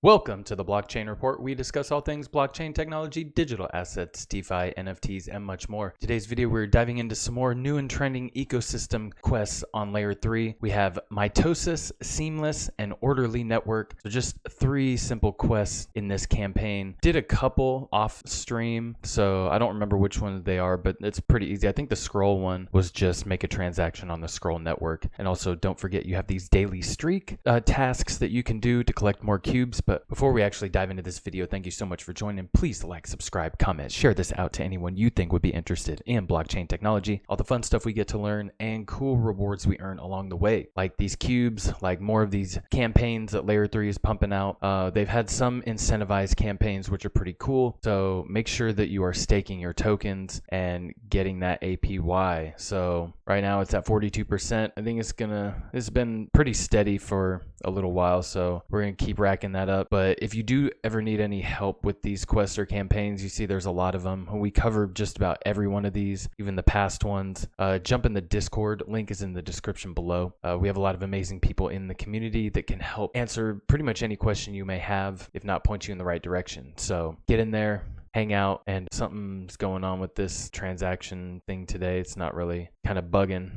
Welcome to the Blockchain Report. We discuss all things blockchain technology, digital assets, DeFi, NFTs, and much more. Today's video, we're diving into some more new and trending ecosystem quests on Layer 3. We have Mitosis, Seamless, and Orderly Network. So just 3 simple quests in this campaign. Did a couple off stream, so I don't remember which ones they are, but it's pretty easy. I think the scroll one was just make a transaction on the scroll network. And also don't forget you have these daily streak tasks that you can do to collect more cubes. But before we actually dive into this video, thank you so much for joining. Please like, subscribe, comment, share this out to anyone you think would be interested in blockchain technology, all the fun stuff we get to learn, and cool rewards we earn along the way, like these cubes, like more of these campaigns that Layer 3 is pumping out. They've had some incentivized campaigns, which are pretty cool. So make sure that you are staking your tokens and getting that APY. So right now it's at 42%. I think it's been pretty steady for a little while, so we're gonna keep racking that up. But if you do ever need any help with these quests or campaigns, you see there's a lot of them. We cover just about every one of these, even the past ones. Jump in the Discord, link is in the description below. We have a lot of amazing people in the community that can help answer pretty much any question you may have, if not point you in the right direction. So get in there, hang out, and something's going on with this transaction thing today. It's not really kind of bugging.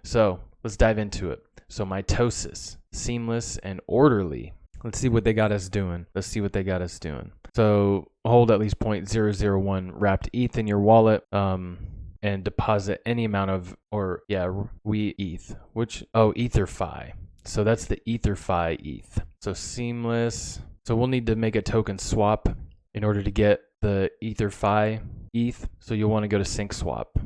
So let's dive into it. So Mitosis, Seamless, and Orderly. Let's see what they got us doing. So hold at least 0.001 wrapped ETH in your wallet, and deposit any amount of, ETH, EtherFi. So that's the EtherFi ETH. So Seamless. So we'll need to make a token swap in order to get the EtherFi ETH. So you'll want to go to sync swap.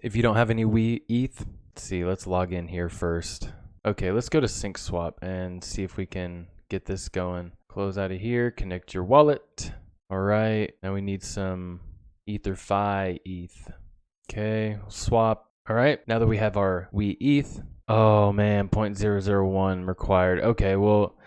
If you don't have any ETH, let's log in here first. Okay, let's go to sync swap and see if we can get this going. Close out of here, connect your wallet. All right, now we need some EtherFi ETH. Okay, swap. All right, now that we have our ETH. Oh man, 0.001 required. Okay, well,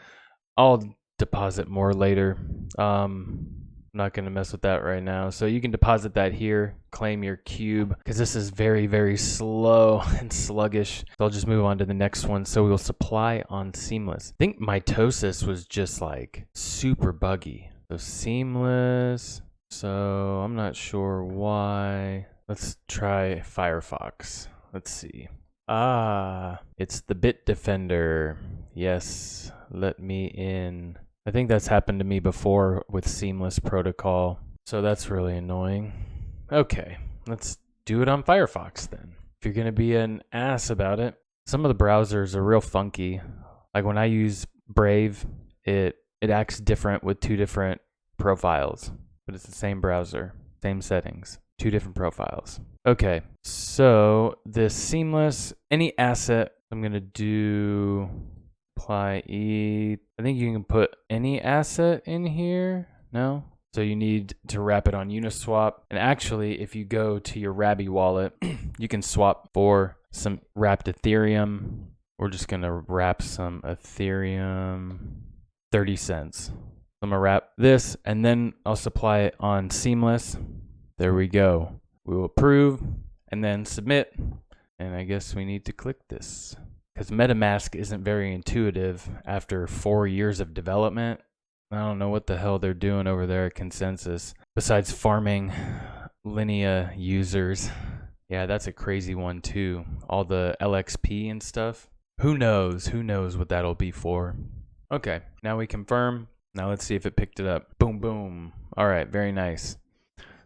I'll deposit more later. I'm not going to mess with that right now. So you can deposit that here, claim your cube, because this is very, very slow and sluggish. So I'll just move on to the next one. So we'll supply on Seamless. I think Mitosis was just like super buggy. So Seamless. So I'm not sure why. Let's try Firefox. Let's see. It's the Bitdefender. Yes, let me in. I think that's happened to me before with Seamless protocol, so that's really annoying. Okay, let's do it on Firefox then. If you're gonna be an ass about it, some of the browsers are real funky. Like when I use Brave, it acts different with 2 different profiles, but it's the same browser, same settings, 2 different profiles. Okay, so this Seamless, any asset, I'm gonna do apply ETH. I think you can put any asset in here. No? So you need to wrap it on Uniswap. And actually, if you go to your Rabby wallet, you can swap for some wrapped Ethereum. We're just going to wrap some Ethereum, 30 cents. I'm going to wrap this, and then I'll supply it on Seamless. There we go. We will approve, and then submit. And I guess we need to click this, because MetaMask isn't very intuitive after 4 years of development. I don't know what the hell they're doing over there at Consensus, besides farming Linea users. Yeah, that's a crazy one too. All the LXP and stuff. Who knows what that'll be for. Okay, now we confirm. Now let's see if it picked it up. Boom, boom. All right, very nice.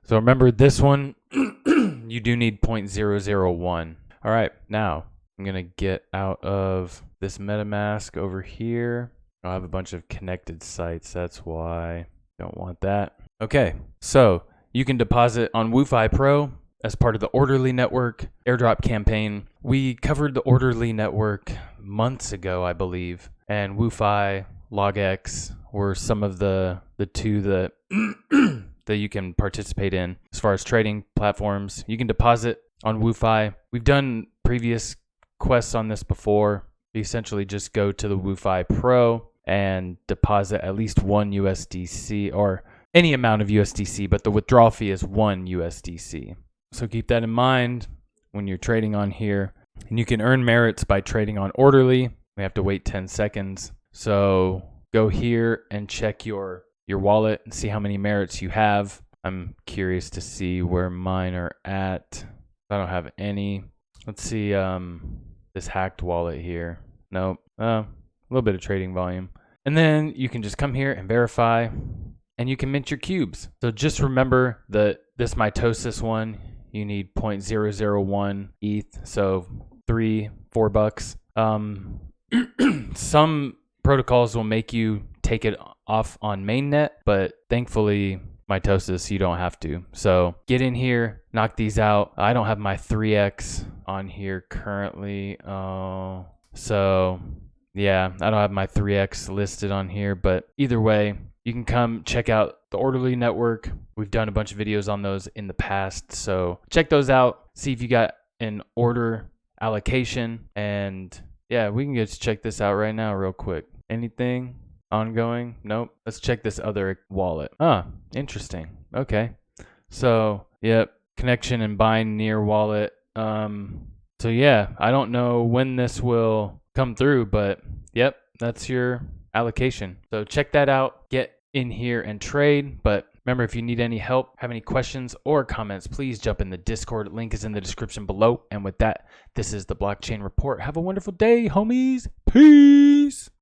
So remember this one, you do need 0.001. All right, now I'm going to get out of this MetaMask over here. I have a bunch of connected sites. That's why. Don't want that. Okay, so you can deposit on WooFi Pro as part of the Orderly Network airdrop campaign. We covered the Orderly Network months ago, I believe. And WooFi, LogX were some of the 2 that, that you can participate in as far as trading platforms. You can deposit on WooFi. We've done previous quests on this before. You essentially just go to the WooFi Pro and deposit at least 1 USDC or any amount of USDC, but the withdrawal fee is 1 USDC. So keep that in mind when you're trading on here. And you can earn merits by trading on Orderly. We have to wait 10 seconds. So go here and check your wallet and see how many merits you have. I'm curious to see where mine are at. I don't have any. Let's see this hacked wallet here. Nope. A little bit of trading volume. And then you can just come here and verify, and you can mint your cubes. So just remember that this Mitosis one, you need 0.001 ETH, so $4. Some protocols will make you take it off on mainnet, but thankfully Mitosis, you don't have to. So get in here, knock these out. I don't have my 3x on here currently. So yeah, I don't have my 3x listed on here, but either way, you can come check out the Orderly Network. We've done a bunch of videos on those in the past, so check those out. See if you got an order allocation, and yeah, we can just check this out right now real quick. Anything ongoing? Nope. Let's check this other wallet. Interesting. Okay. So, yep, connection and bind near wallet. So yeah, I don't know when this will come through, but yep, that's your allocation. So check that out. Get in here and trade. But remember, if you need any help, have any questions or comments, please jump in the Discord. Link is in the description below. And with that, this is the Blockchain Report. Have a wonderful day, homies. Peace.